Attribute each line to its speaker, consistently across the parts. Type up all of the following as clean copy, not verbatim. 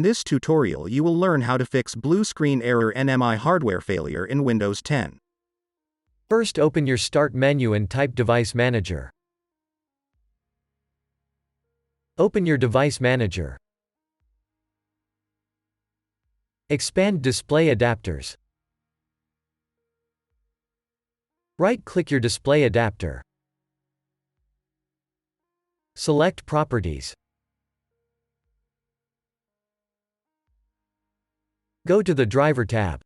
Speaker 1: In this tutorial you will learn how to fix blue screen error NMI hardware failure in Windows 10.
Speaker 2: First, open your Start menu and type Device Manager. Open your Device Manager. Expand Display Adapters. Right-click your display adapter. Select Properties. Go to the Driver tab.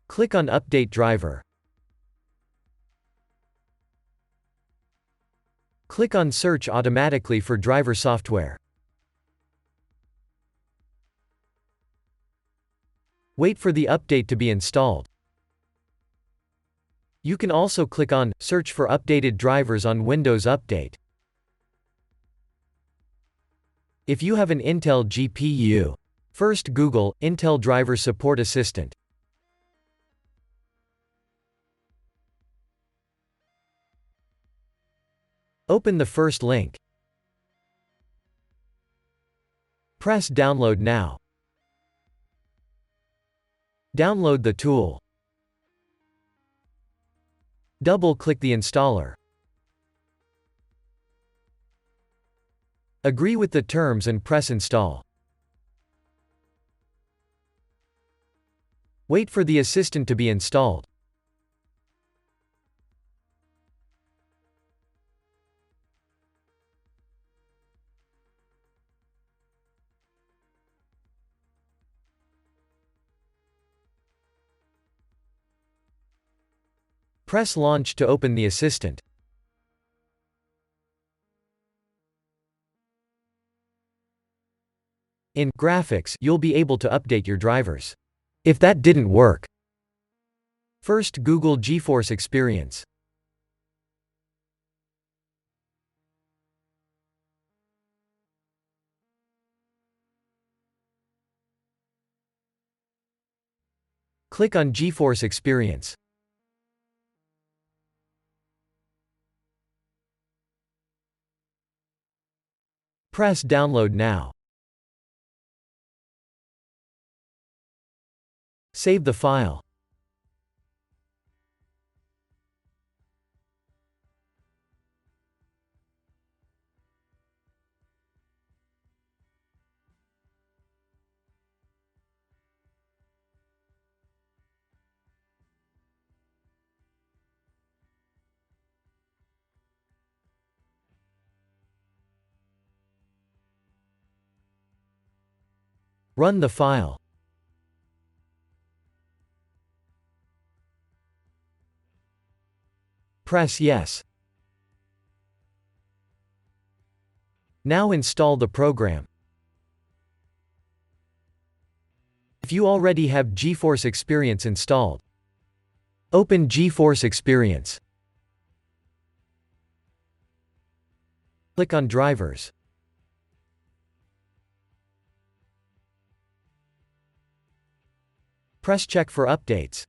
Speaker 2: Click on Update Driver. Click on Search automatically for driver software. Wait for the update to be installed. You can also click on Search for updated drivers on Windows Update. If you have an Intel GPU, first Google Intel Driver Support Assistant. Open the first link. Press Download now. Download the tool. Double-click the installer. Agree with the terms and press Install. Wait for the assistant to be installed. Press Launch to open the assistant. In Graphics, you'll be able to update your drivers. If that didn't work, first Google GeForce Experience. Click on GeForce Experience. Press Download now. Save the file. Run the file. Press Yes. Now install the program. If you already have GeForce Experience installed, open GeForce Experience. Click on Drivers. Press Check for updates.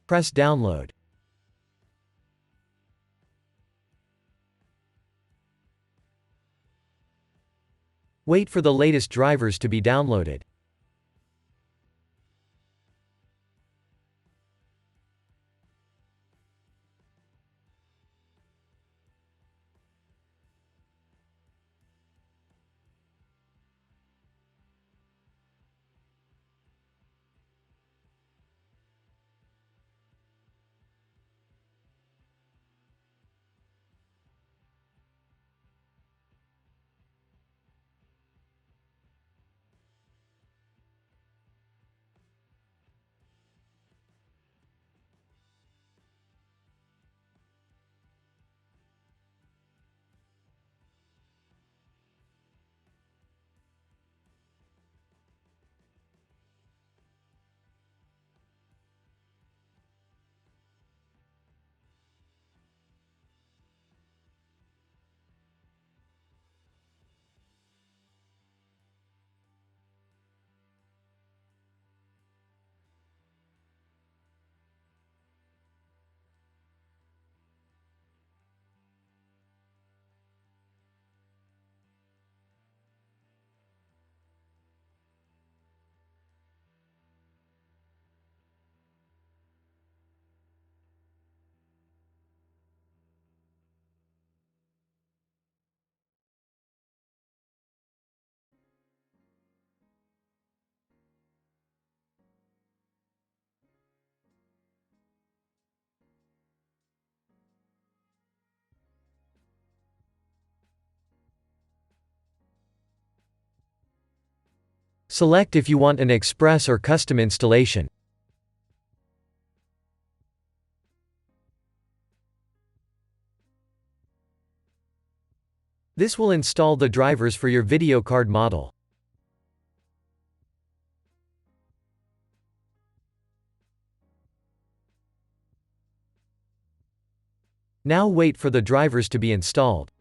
Speaker 2: Press Download. Wait for the latest drivers to be downloaded. Select if you want an express or custom installation. This will install the drivers for your video card model. Now wait for the drivers to be installed.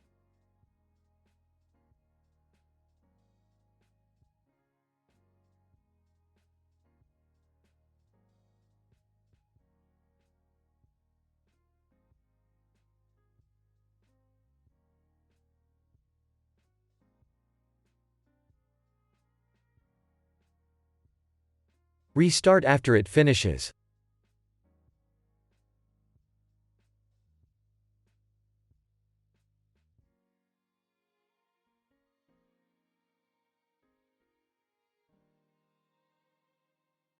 Speaker 2: Restart after it finishes.